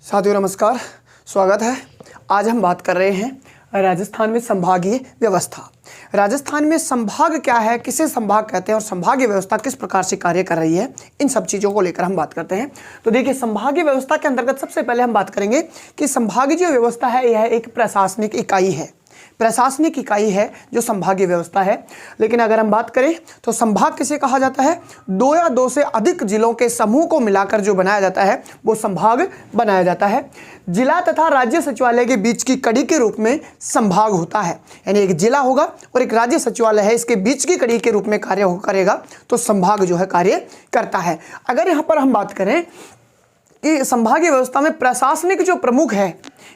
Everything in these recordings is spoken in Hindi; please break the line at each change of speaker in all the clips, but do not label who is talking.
साथियों नमस्कार, स्वागत है। आज हम बात कर रहे हैं राजस्थान में संभागीय व्यवस्था। राजस्थान में संभाग क्या है, किसे संभाग कहते हैं और संभागीय व्यवस्था किस प्रकार से कार्य कर रही है, इन सब चीज़ों को लेकर हम बात करते हैं। तो देखिए, संभागीय व्यवस्था के अंतर्गत सबसे पहले हम बात करेंगे कि संभागीय जो व्यवस्था है यह एक प्रशासनिक इकाई है। प्रशासनिक इकाई है जो संभागीय व्यवस्था है। लेकिन अगर हम बात करें तो संभाग किसे कहा जाता है? दो या दो से अधिक जिलों के समूह को मिलाकर जो बनाया जाता है वो संभाग बनाया जाता है। जिला तथा राज्य सचिवालय के बीच की कड़ी के रूप में संभाग होता है। यानी एक जिला होगा और एक राज्य सचिवालय है, इसके बीच की कड़ी के रूप में कार्य करेगा तो संभाग जो है कार्य करता है। अगर यहाँ पर हम बात करें कि संभागीय व्यवस्था में प्रशासनिक जो प्रमुख है,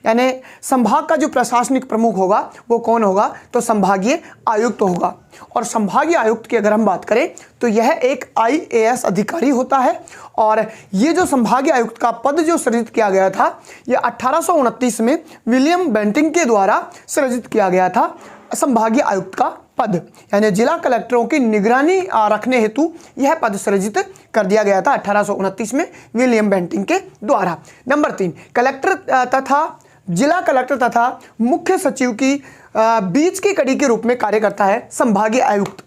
यानी संभाग का जो प्रशासनिक प्रमुख होगा वो कौन होगा? तो संभागीय आयुक्त होगा। और संभागीय आयुक्त की अगर हम बात करें तो यह एक IAS अधिकारी होता है। और ये जो संभागीय आयुक्त का पद जो सृजित किया गया था यह 1829 में विलियम बेंटिंग के द्वारा सृजित किया गया था। संभागीय आयुक्त का पद यानी जिला कलेक्टरों की निगरानी रखने हेतु यह पद सृजित कर दिया गया था 1829 में विलियम बेंटिंग के द्वारा। नंबर 3, कलेक्टर तथा जिला कलेक्टर तथा मुख्य सचिव की बीच की कड़ी के रूप में कार्य करता है संभागीय आयुक्त।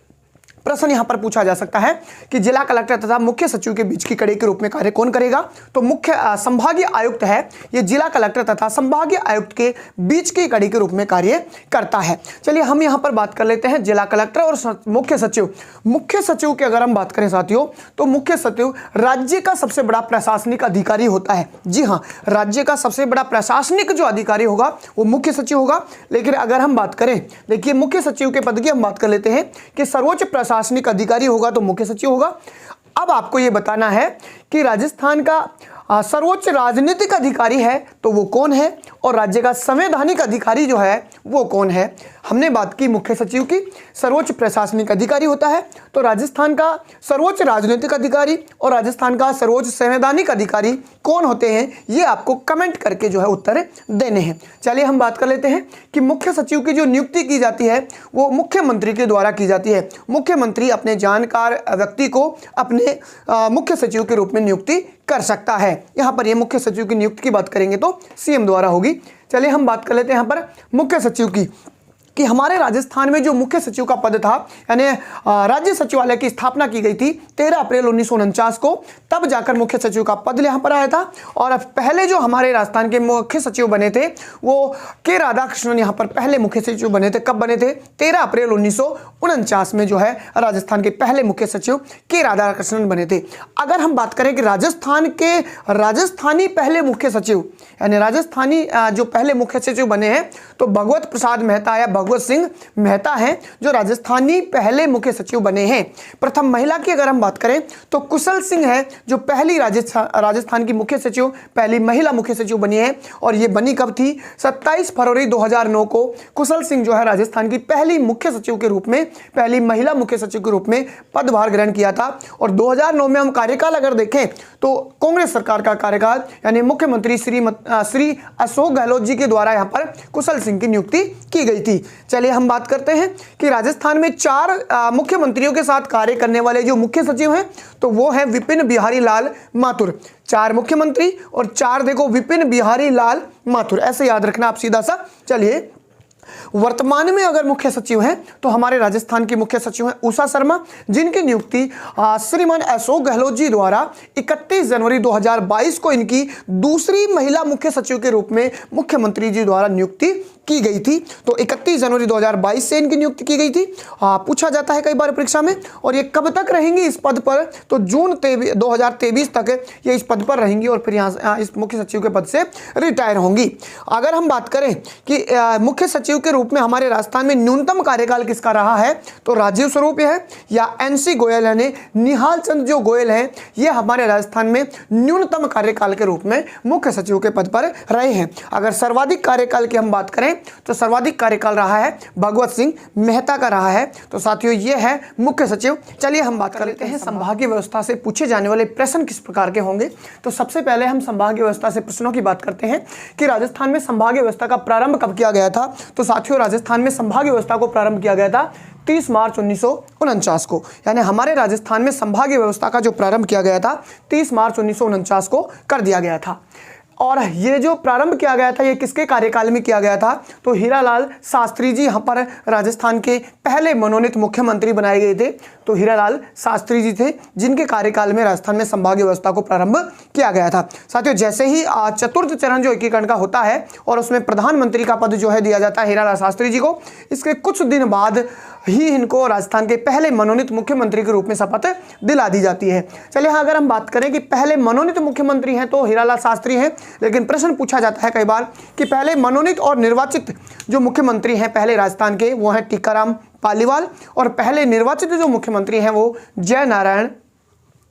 प्रश्न यहां पर पूछा जा सकता है कि जिला कलेक्टर तथा मुख्य सचिव के बीच की कड़ी के रूप में कार्य कौन करेगा? तो मुख्य संभागीय आयुक्त है। ये जिला कलेक्टर तथा संभागीय आयुक्त के बीच की कड़ी के रूप में कार्य करता है। चलिए हम यहां पर बात कर लेते हैं जिला कलेक्टर और मुख्य सचिव। मुख्य सचिव की अगर हम बात करें साथियों तो मुख्य सचिव राज्य का सबसे बड़ा प्रशासनिक अधिकारी होता है। जी हाँ, राज्य का सबसे बड़ा प्रशासनिक जो अधिकारी होगा वो मुख्य सचिव होगा। लेकिन अगर हम बात करें, देखिए मुख्य सचिव के पद की हम बात कर लेते हैं कि सर्वोच्च प्रशासनिक अधिकारी होगा तो मुख्य सचिव होगा। अब आपको यह बताना है कि राजस्थान का सर्वोच्च राजनीतिक अधिकारी है तो वो कौन है और राज्य का संवैधानिक अधिकारी जो है वो कौन है। हमने बात की मुख्य सचिव की, सर्वोच्च प्रशासनिक अधिकारी होता है। तो राजस्थान का सर्वोच्च राजनीतिक अधिकारी और राजस्थान का सर्वोच्च संवैधानिक अधिकारी कौन होते हैं, ये आपको कमेंट करके जो है उत्तर देने हैं। चलिए हम बात कर लेते हैं कि मुख्य सचिव की जो नियुक्ति की जाती है वो मुख्यमंत्री के द्वारा की जाती है। मुख्यमंत्री अपने जानकार व्यक्ति को अपने मुख्य सचिव के रूप में नियुक्ति कर सकता है। यहां पर ये मुख्य सचिव की नियुक्ति की बात करेंगे तो CM द्वारा होगी। चलिए हम बात कर लेते हैं यहां पर मुख्य सचिव की कि हमारे राजस्थान में जो मुख्य सचिव का पद था यानी राज्य सचिवालय की स्थापना की गई थी 13 अप्रैल 1949 को, तब जाकर मुख्य सचिव का पद यहाँ पर आया था। और पहले जो हमारे राजस्थान के मुख्य सचिव बने थे वो के राधाकृष्णन यहाँ पर पहले मुख्य सचिव बने थे। कब बने थे? 13 अप्रैल 1949 में जो है राजस्थान के पहले मुख्य सचिव के राधाकृष्णन बने थे। अगर हम बात करें कि राजस्थान के राजस्थानी पहले मुख्य सचिव यानी राजस्थानी जो पहले मुख्य सचिव बने हैं तो भगवत प्रसाद मेहता या भगवत सिंह मेहता हैं जो राजस्थानी पहले मुख्य सचिव बने हैं। प्रथम महिला की अगर हम बात करें तो कुशल सिंह है जो पहली राजस्थान की मुख्य सचिव, पहली महिला मुख्य सचिव बनी है। और ये बनी कब थी? 27 फरवरी 2009 को कुशल सिंह जो है राजस्थान की पहली मुख्य सचिव के रूप में, पहली महिला मुख्य सचिव के रूप में पदभार ग्रहण किया था। और 2009 में हम कार्यकाल अगर देखें तो कांग्रेस सरकार का कार्यकाल यानी मुख्यमंत्री श्री अशोक गहलोत जी के द्वारा यहाँ पर कुशल सिंह की नियुक्ति की गई थी। चलिए हम बात करते हैं कि राजस्थान में 4 मुख्यमंत्रियों के साथ कार्य करने वाले जो मुख्य सचिव हैं तो वो है विपिन बिहारी लाल माथुर। 4 मुख्यमंत्री और 4 देखो विपिन बिहारी लाल माथुर, ऐसे याद रखना आप सीधा सा। चलिए वर्तमान में अगर मुख्य सचिव हैं तो हमारे राजस्थान की मुख्य सचिव हैं उषा शर्मा, जिनकी नियुक्ति श्रीमान अशोक गहलोत जी द्वारा 31 जनवरी 2022 को इनकी दूसरी महिला मुख्य सचिव के रूप में मुख्यमंत्री जी द्वारा नियुक्ति की गई थी। तो 31 जनवरी 2022 से इनकी नियुक्ति की गई थी। पूछा जाता है कई बार परीक्षा में। और ये कब तक रहेंगी इस पद पर? तो जून 2023 तक ये इस पद पर रहेंगी और फिर यहाँ इस मुख्य सचिव के पद से रिटायर होंगी। अगर हम बात करें कि मुख्य सचिव के रूप में हमारे राजस्थान में न्यूनतम कार्यकाल किसका रहा है तो राजीव स्वरूप है या NC गोयल यानी निहाल चंद जो गोयल हैं ये हमारे राजस्थान में न्यूनतम कार्यकाल के रूप में मुख्य सचिव के पद पर रहे हैं। अगर सर्वाधिक कार्यकाल की हम बात करें तो सर्वाधिक कार्यकाल रहा है भगवत सिंह मेहता का रहा है। तो साथियों ये है मुख्य सचिव। चलिए हम बात कर लेते हैं संभागीय व्यवस्था से पूछे जाने वाले प्रश्न किस प्रकार के होंगे। तो सबसे पहले हम संभागीय व्यवस्था से प्रश्नों की बात करते हैं कि राजस्थान में संभागीय व्यवस्था का प्रारंभ कब किया गया था। तो साथियों राजस्थान में संभागीय व्यवस्था को प्रारंभ किया गया था 30 मार्च 1949 को, यानी हमारे राजस्थान में संभागीय व्यवस्था का जो प्रारंभ किया गया था 30 मार्च 1949 को कर दिया गया था। और ये जो प्रारंभ किया गया था ये किसके कार्यकाल में किया गया था? तो हीरालाल शास्त्री जी यहाँ पर राजस्थान के पहले मनोनीत मुख्यमंत्री बनाए गए थे। तो हीरालाल शास्त्री जी थे जिनके कार्यकाल में राजस्थान में संभागीय व्यवस्था को प्रारंभ किया गया था। साथियों, जैसे ही चतुर्थ चरण जो एकीकरण का होता है और उसमें प्रधानमंत्री का पद जो है दिया जाता है हीरालाल शास्त्री जी को, इसके कुछ दिन बाद ही इनको राजस्थान के पहले मनोनीत मुख्यमंत्री के रूप में शपथ दिला दी जाती है। चलिए हाँ, अगर हम बात करें कि पहले मनोनीत मुख्यमंत्री हैं तो हीरालाल शास्त्री हैं, लेकिन प्रश्न पूछा जाता है कई बार कि पहले मनोनीत और निर्वाचित जो मुख्यमंत्री हैं पहले राजस्थान के वो हैं टीकाराम पालीवाल, और पहले निर्वाचित जो मुख्यमंत्री हैं वो जय नारायण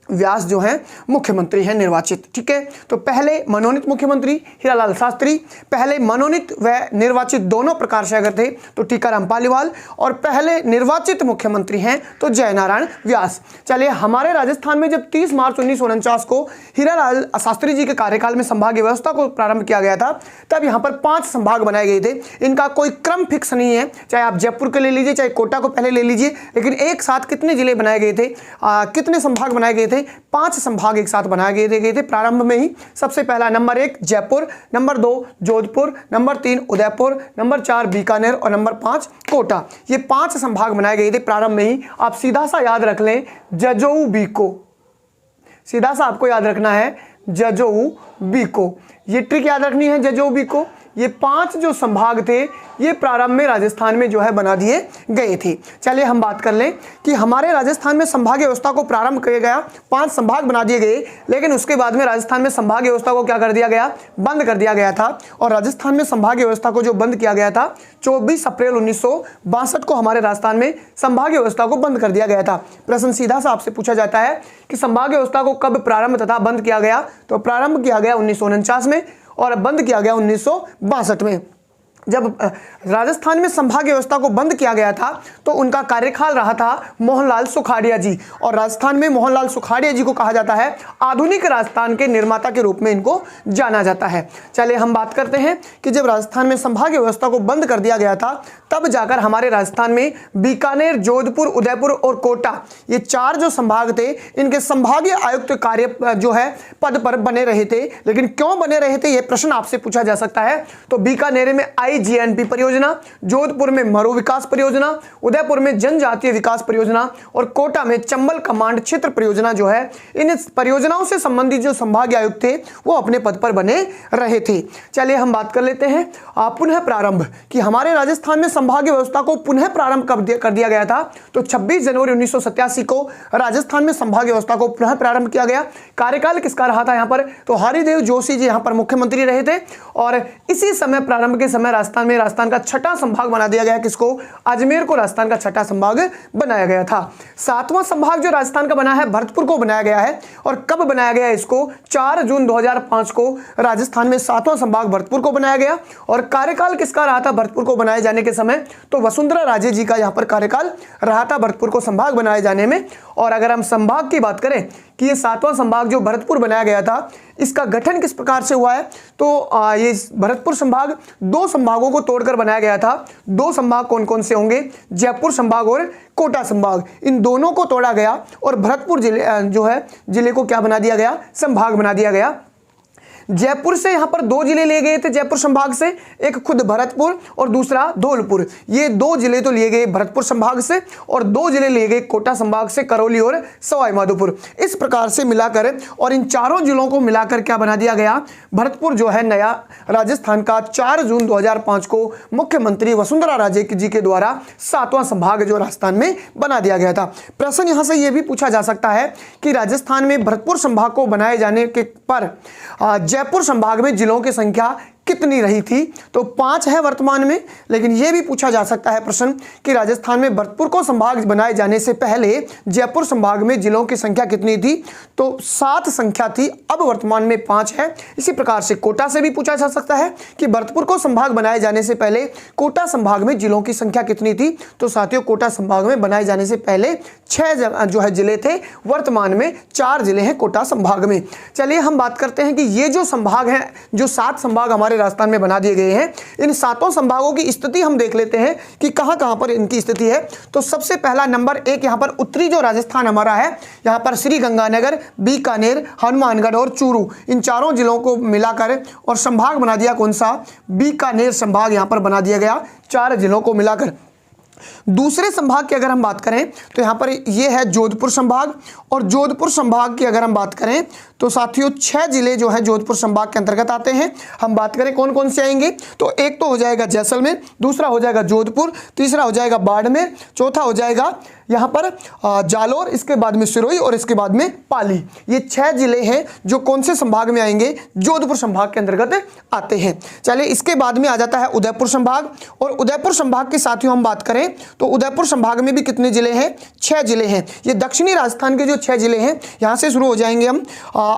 व्यास जो हैं मुख्यमंत्री हैं निर्वाचित। ठीक है, तो पहले मनोनीत मुख्यमंत्री हीरालाल शास्त्री, पहले मनोनीत व निर्वाचित दोनों प्रकार से अगर थे तो टीकाराम पालीवाल, और पहले निर्वाचित मुख्यमंत्री हैं तो जय नारायण व्यास। चलिए, हमारे राजस्थान में जब 30 मार्च 1949 को हीरालाल शास्त्री जी के कार्यकाल में संभागीय व्यवस्था को प्रारंभ किया गया था, तब यहाँ पर 5 संभाग बनाए गए थे। इनका कोई क्रम फिक्स नहीं है, चाहे आप जयपुर के ले लीजिए चाहे कोटा को पहले ले लीजिए, लेकिन एक साथ कितने जिले बनाए गए थे, कितने संभाग बनाए गए थे? 5 संभाग एक साथ बनाए गए थे प्रारंभ में ही। सबसे पहला number 1 Jaipur, number 2 Jodhpur, number 3 Udaipur, number 4 Bikaner और नंबर 5 कोटा। ये 5 संभाग बनाए गए थे प्रारंभ में ही। आप सीधा सा याद रख लें जजोऊ बीको, सीधा सा आपको याद रखना है जजोऊ बीको, ये ट्रिक याद रखनी है जजोऊ बीको। ये 5 जो संभाग थे ये प्रारंभ में राजस्थान में जो है बना दिए गए थे। चलिए हम बात कर लें कि हमारे राजस्थान में संभागीय व्यवस्था को प्रारंभ किया गया, 5 संभाग बना दिए गए, लेकिन उसके बाद में राजस्थान में संभागीय व्यवस्था को क्या कर दिया गया? बंद कर दिया गया था। और राजस्थान में संभागीय व्यवस्था को जो बंद किया गया था 24 अप्रैल 1962 को हमारे राजस्थान में संभागीय व्यवस्था को बंद कर दिया गया था। प्रश्न सीधा सा आपसे पूछा जाता है कि संभागीय व्यवस्था को कब प्रारंभ तथा बंद किया गया? तो प्रारंभ किया गया 1949 में और बंद किया गया 1962 में। जब राजस्थान में संभागीय व्यवस्था को बंद किया गया था तो उनका कार्यकाल रहा था मोहनलाल सुखाड़िया जी, और राजस्थान में मोहनलाल सुखाड़िया जी को कहा जाता है आधुनिक राजस्थान के निर्माता के रूप में इनको जाना जाता है। चलिए हम बात करते हैं कि जब राजस्थान में संभागीय व्यवस्था को बंद कर दिया गया था तब जाकर हमारे राजस्थान में बीकानेर, जोधपुर, उदयपुर और कोटा, ये 4 जो संभाग थे इनके संभागीय आयुक्त कार्य जो है पद पर बने रहे थे। लेकिन क्यों बने रहे थे, यह प्रश्न आपसे पूछा जा सकता है। तो बीकानेर में IGNP परियोजना, जोधपुर में मरु विकास परियोजना, उदयपुर में जनजातीय विकास परियोजना और कोटा में चंबल कमांड क्षेत्र परियोजना जो है, इन परियोजनाओं से संबंधित जो संभागीय आयुक्त थे वो अपने पद पर बने रहे थे। चलिए हम बात कर लेते हैं पुनः प्रारंभ, कि हमारे राजस्थान में संभागीय व्यवस्था को पुनः प्रारंभ कब कर दिया गया था? तो 26 जनवरी 1987 को राजस्थान में संभागीय व्यवस्था को पुनः प्रारंभ किया गया। कार्यकाल किसका रहा था यहाँ पर? तो हरिदेव जोशी जी यहाँ पर मुख्यमंत्री रहे थे, और इसी समय प्रारंभ के समय राजस्थान का 6ठा संभाग बना दिया गया। किसको? अजमेर को राजस्थान का 6ठा संभाग बनाया गया था। 7वां संभाग जो राजस्थान का बना है भरतपुर को बनाया गया है, और कब बनाया गया इसको? 4 जून 2005 को राजस्थान में 7वां संभाग भरतपुर को बनाया गया। और कार्यकाल किसका रहा था भरतपुर को बनाए जाने के समय? तो वसुंधरा राजे जी का यहाँ पर कार्यकाल रहा था भरतपुर को संभाग बनाए जाने में। और अगर हम संभाग की बात करें कि ये 7वां संभाग जो भरतपुर बनाया गया था इसका गठन किस प्रकार से हुआ है? तो ये भरतपुर संभाग 2 संभागों को तोड़कर बनाया गया था। 2 संभाग कौन कौन से होंगे? जयपुर संभाग और कोटा संभाग, इन दोनों को तोड़ा गया और भरतपुर जिले जो है जिले को क्या बना दिया गया? संभाग बना दिया गया। जयपुर से यहां पर 2 जिले लिए गए थे जयपुर संभाग से, एक खुद भरतपुर और दूसरा धौलपुर। ये 2 जिले तो लिए गए भरतपुर संभाग से और 2 जिले लिए गए कोटा संभाग से, करौली और सवाई माधोपुर। इस प्रकार से मिलाकर और इन 4 जिलों को मिलाकर क्या बना दिया गया? भरतपुर जो है नया राजस्थान का 4 जून 2005 को मुख्यमंत्री वसुंधरा राजे जी के द्वारा 7वां संभाग जो राजस्थान में बना दिया गया था। प्रश्न यहां से यह भी पूछा जा सकता है कि राजस्थान में भरतपुर संभाग को बनाए जाने के पर जयपुर संभाग में जिलों की संख्या कितनी रही थी? तो 5 है वर्तमान में, लेकिन यह भी पूछा जा सकता है प्रश्न कि राजस्थान में भरतपुर को संभाग बनाए जाने से पहले जयपुर संभाग में जिलों की संख्या कितनी थी? तो 7 संख्या थी, अब वर्तमान में 5 है। इसी प्रकार से कोटा से भी पूछा जा सकता है कि भरतपुर को संभाग बनाए जाने से पहले कोटा संभाग में जिलों की संख्या कितनी थी? तो साथियों कोटा संभाग में बनाए जाने से पहले 6 जो है जिले थे, वर्तमान में 4 जिले हैं कोटा संभाग में। चलिए हम बात करते हैं कि ये जो संभाग हैं, जो 7 संभाग हमारे हमारे राजस्थान में बना दिए गए हैं। इन 7 संभागों की स्थिति हम देख लेते हैं कि कहाँ कहाँ पर इनकी स्थिति है। तो सबसे पहला नंबर 1 यहाँ पर उत्तरी जो राजस्थान हमारा है, यहाँ पर श्री गंगानगर, बीकानेर, हनुमानगढ़ और चूरू, इन चारों जिलों को मिलाकर और संभाग बना दिया कौन सा, बीकानेर संभाग यहाँ पर बना दिया गया 4 जिलों को मिलाकर। दूसरे संभाग की अगर हम बात करें तो यहाँ पर ये है जोधपुर संभाग, और जोधपुर संभाग की अगर हम बात करें तो साथियों 6 जिले जो है जोधपुर संभाग के अंतर्गत आते हैं। हम बात करें कौन कौन से आएंगे, तो एक तो हो जाएगा जैसलमेर, दूसरा हो जाएगा जोधपुर, तीसरा हो जाएगा बाड़मेर, चौथा हो जाएगा यहाँ पर जालोर, इसके बाद में सिरोही और इसके बाद में पाली। ये 6 जिले हैं जो कौन से संभाग में आएंगे, जोधपुर संभाग के अंतर्गत आते हैं। चलिए इसके बाद में आ जाता है उदयपुर संभाग, और उदयपुर संभाग की साथियों हम बात करें तो उदयपुर संभाग में भी कितने जिले हैं, 6 जिले हैं। ये दक्षिणी राजस्थान के जो 6 जिले हैं, यहाँ से शुरू हो जाएंगे हम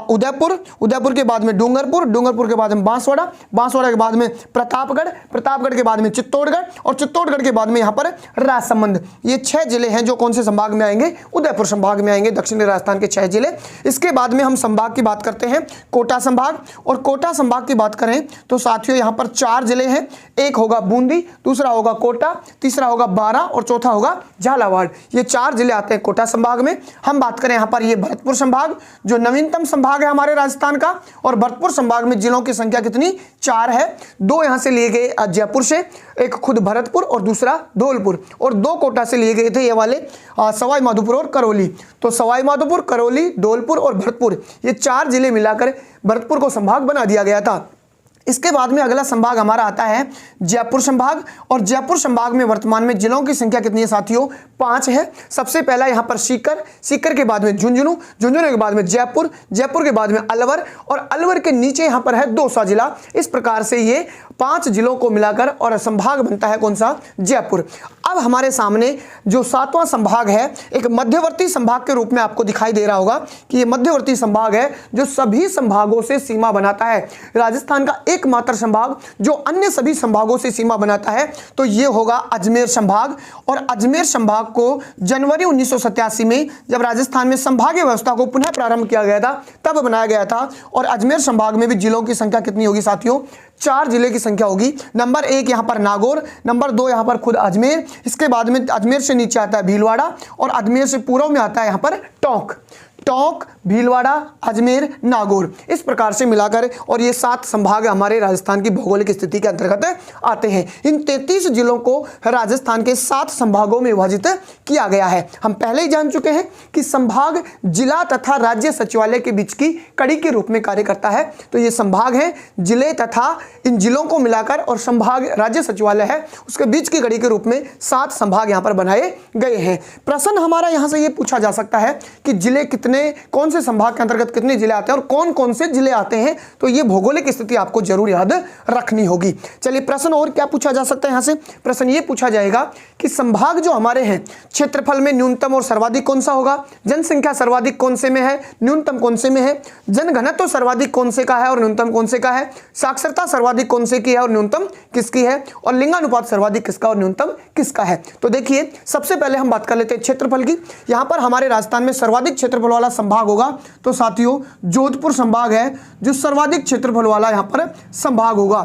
उदयपुर के बाद में डूंगरपुर के बाद में बांसवाड़ा के बाद में प्रतापगढ़ के बाद में चित्तौड़गढ़, और चित्तौड़गढ़ के बाद में यहाँ पर राजसमंद। ये 6 जिले हैं जो कौन से संभाग में आएंगे, उदयपुर संभाग में आएंगे, दक्षिणी राजस्थान के 6 जिले। इसके बाद में हम संभाग की बात करते हैं कोटा संभाग, और कोटा संभाग की बात करें तो साथियों यहाँ पर 4 जिले हैं। एक होगा बूंदी, दूसरा होगा कोटा, तीसरा होगा बारां और चौथा होगा झालावाड़। ये 4 जिले आते हैं कोटा संभाग में। हम बात करें यहाँ पर ये भरतपुर संभाग जो नवीनतम संभाग है हमारे राजस्थान का, और भरतपुर संभाग में जिलों की संख्या कितनी, 4 है। 2 यहाँ से लिए गए जयपुर से, एक खुद भरतपुर और दूसरा धौलपुर, और 2 कोटा से लिए गए थे ये वाले सवाई माधोपुर और करौली। तो सवाई माधोपुर, करौली, धौलपुर और भरतपुर, ये 4 जिले मिलाकर भरतपुर को संभाग बना दिया गया था। इसके बाद में अगला संभाग हमारा आता है जयपुर संभाग, और जयपुर संभाग में वर्तमान में जिलों की संख्या कितनी है साथियों, 5 है। सबसे पहला यहाँ पर सीकर के बाद में झुंझुनू के बाद में जयपुर के बाद में अलवर, और अलवर के नीचे यहाँ पर है दौसा जिला। इस प्रकार से ये 5 जिलों को मिलाकर और संभाग बनता है कौन सा, जयपुर। अब हमारे सामने जो 7वां संभाग है, एक मध्यवर्ती संभाग के रूप में आपको दिखाई दे रहा होगा कि ये मध्यवर्ती संभाग है जो सभी संभागों से सीमा बनाता है। राजस्थान का एकमात्र संभाग जो अन्य सभी संभागों से सीमा बनाता है तो ये होगा अजमेर संभाग। और अजमेर संभाग को जनवरी 1987 में जब राजस्थान में संभागीय व्यवस्था को पुनः प्रारंभ किया गया था तब बनाया गया था। और अजमेर संभाग में भी जिलों की संख्या कितनी होगी साथियों, 4 जिले की संख्या होगी। नंबर 1 यहाँ पर नागौर, नंबर 2 यहाँ पर खुद अजमेर, इसके बाद में अजमेर से नीचे आता है भीलवाड़ा, और अजमेर से पूर्व में आता है यहाँ पर टोंक, भीलवाड़ा, अजमेर, नागौर, इस प्रकार से मिलाकर और ये 7 संभाग हमारे राजस्थान की भौगोलिक स्थिति के अंतर्गत आते हैं। इन 33 जिलों को राजस्थान के 7 संभागों में विभाजित किया गया है। हम पहले ही जान चुके हैं कि संभाग जिला तथा राज्य सचिवालय के बीच की कड़ी के रूप में कार्य करता है। तो ये संभाग है, जिले तथा इन जिलों को मिलाकर और संभाग राज्य सचिवालय है, उसके बीच की कड़ी के रूप में 7 संभाग यहाँ पर बनाए गए हैं। प्रश्न हमारा यहाँ से ये पूछा जा सकता है कि जिले कितने, कौन से संभाग के अंतर्गत कितने जिले आते हैं और कौन कौन से जिले आते हैं, तो ये भौगोलिक स्थिति आपको जरूर याद रखनी होगी। चलिए प्रश्न और क्या पूछा जा सकता है, यहाँ से प्रश्न ये पूछा जाएगा कि संभाग जो हमारे हैं क्षेत्रफल में न्यूनतम और सर्वाधिक कौन सा होगा, जनसंख्या सर्वाधिक कौन से में है, न्यूनतम कौन से में है, जनघनत्व सर्वाधिक कौन से का है और न्यूनतम कौन से का है, साक्षरता सर्वाधिक कौन से की है और न्यूनतम किसकी है, और लिंगानुपात सर्वाधिक किसका और न्यूनतम किसका है। तो देखिए सबसे पहले हम बात कर लेते हैं क्षेत्रफल की। यहाँ पर हमारे राजस्थान में सर्वाधिक क्षेत्रफल वाला संभाग होगा तो साथियों जोधपुर संभाग है जो सर्वाधिक क्षेत्रफल वाला यहाँ पर संभाग होगा।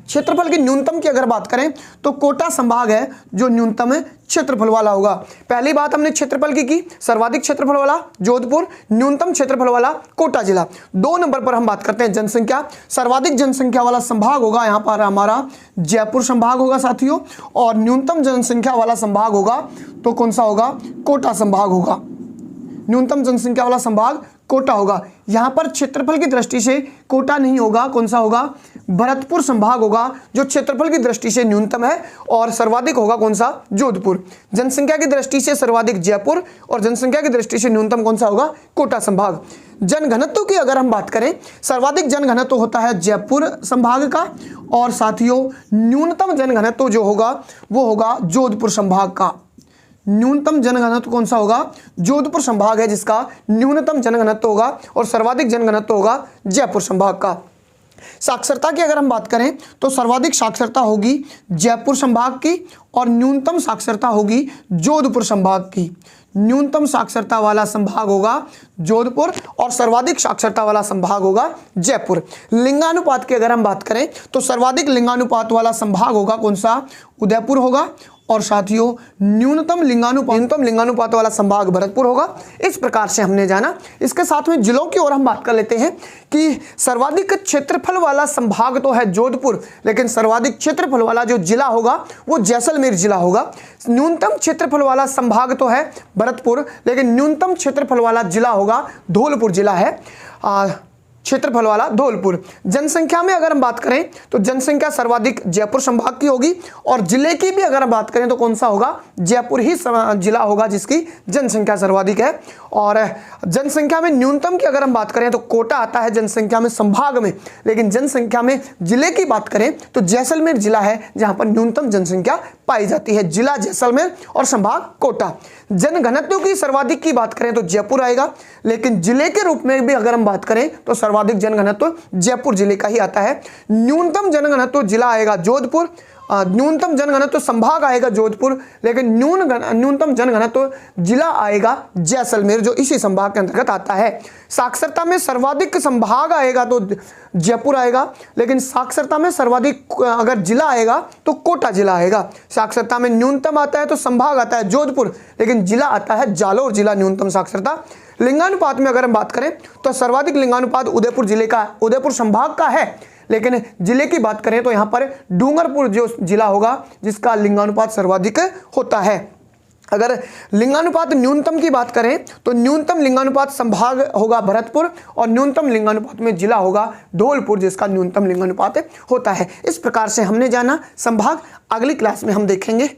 क्षेत्रफल की न्यूनतम की अगर बात करें तो कोटा संभाग है जो न्यूनतम क्षेत्रफल वाला होगा। पहली बात हमने क्षेत्रफल की सर्वाधिक क्षेत्रफल वाला जोधपुर, न्यूनतम क्षेत्रफल वाला कोटा जिला। 2 नंबर पर हम बात करते हैं जनसंख्या। सर्वाधिक जनसंख्या वाला संभाग होगा यहाँ पर हमारा जयपुर संभाग होगा साथियों, और न्यूनतम जनसंख्या वाला संभाग होगा तो कौन सा होगा, कोटा संभाग होगा। न्यूनतम जनसंख्या वाला संभाग कोटा होगा। यहाँ पर क्षेत्रफल की दृष्टि से कोटा नहीं होगा, कौन सा होगा, भरतपुर संभाग होगा जो क्षेत्रफल की दृष्टि से न्यूनतम है, और सर्वाधिक होगा कौन सा, जोधपुर। जनसंख्या की दृष्टि से सर्वाधिक जयपुर और जनसंख्या की दृष्टि से न्यूनतम कौन सा होगा, कोटा संभाग। जनघनत्व की अगर हम बात करें सर्वाधिक जनघनत्व होता है जयपुर संभाग का, और साथियों न्यूनतम जनघनत्व जो होगा वो होगा जोधपुर संभाग का। न्यूनतम जनघनत्व कौन सा होगा, जोधपुर संभाग है जिसका न्यूनतम जनघनत्व होगा, और सर्वाधिक जनघनत्व होगा जयपुर संभाग का। साक्षरता की अगर हम बात करें तो सर्वाधिक साक्षरता होगी जयपुर संभाग की और न्यूनतम साक्षरता होगी जोधपुर संभाग की। न्यूनतम साक्षरता वाला संभाग होगा जोधपुर और सर्वाधिक साक्षरता वाला संभाग होगा जयपुर। लिंगानुपात की अगर हम बात करें तो सर्वाधिक लिंगानुपात वाला संभाग होगा कौन सा? उदयपुर होगा। और साथियों न्यूनतम लिंगानुपात वाला संभाग भरतपुर होगा। इस प्रकार से हमने जाना। इसके साथ में जिलों की ओर हम बात कर लेते हैं कि सर्वाधिक क्षेत्रफल वाला संभाग तो है जोधपुर, लेकिन सर्वाधिक क्षेत्रफल वाला जो जिला होगा वो जैसलमेर जिला होगा। न्यूनतम क्षेत्रफल वाला संभाग तो है भरतपुर, लेकिन न्यूनतम क्षेत्रफल वाला जिला होगा धौलपुर जिला है। क्षेत्रफल वाला धौलपुर। जनसंख्या में अगर हम बात करें तो जनसंख्या सर्वाधिक जयपुर संभाग की होगी, और जिले की भी अगर हम बात करें तो कौन सा होगा? जयपुर ही जिला होगा जिसकी जनसंख्या सर्वाधिक है। और जनसंख्या में न्यूनतम की अगर हम बात करें तो कोटा आता है जनसंख्या में संभाग में, लेकिन जनसंख्या में जिले की बात करें तो जैसलमेर जिला है जहां पर न्यूनतम जनसंख्या पाई जाती है। जिला जैसलमेर और संभाग कोटा। जनघनत्व की सर्वाधिक की बात करें तो जयपुर आएगा, लेकिन जिले के रूप में भी अगर हम बात करें तो सर्वाधिक जनघनत्व जयपुर जिले का ही आता है। न्यूनतम जनघनत्व जिला आएगा जोधपुर, न्यूनतम जनघनत्व संभाग आएगा जोधपुर, लेकिन न्यूनतम जनघनत्व जिला आएगा जैसलमेर जो इसी संभाग के अंतर्गत आता है। साक्षरता में सर्वाधिक संभाग आएगा तो जयपुर आएगा, लेकिन साक्षरता में सर्वाधिक अगर जिला आएगा तो कोटा जिला आएगा। साक्षरता में न्यूनतम आता है तो संभाग आता है जोधपुर, लेकिन जिला आता है जालोर जिला न्यूनतम साक्षरता। लिंगानुपात में अगर हम बात करें तो सर्वाधिक लिंगानुपात उदयपुर जिले का, उदयपुर संभाग का है, लेकिन जिले की बात करें तो यहां पर डूंगरपुर जो जिला होगा जिसका लिंगानुपात सर्वाधिक होता है। अगर लिंगानुपात न्यूनतम की बात करें तो न्यूनतम लिंगानुपात संभाग होगा भरतपुर, और न्यूनतम लिंगानुपात में जिला होगा धौलपुर जिसका न्यूनतम लिंगानुपात होता है। इस प्रकार से हमने जाना संभाग। अगली क्लास में हम देखेंगे।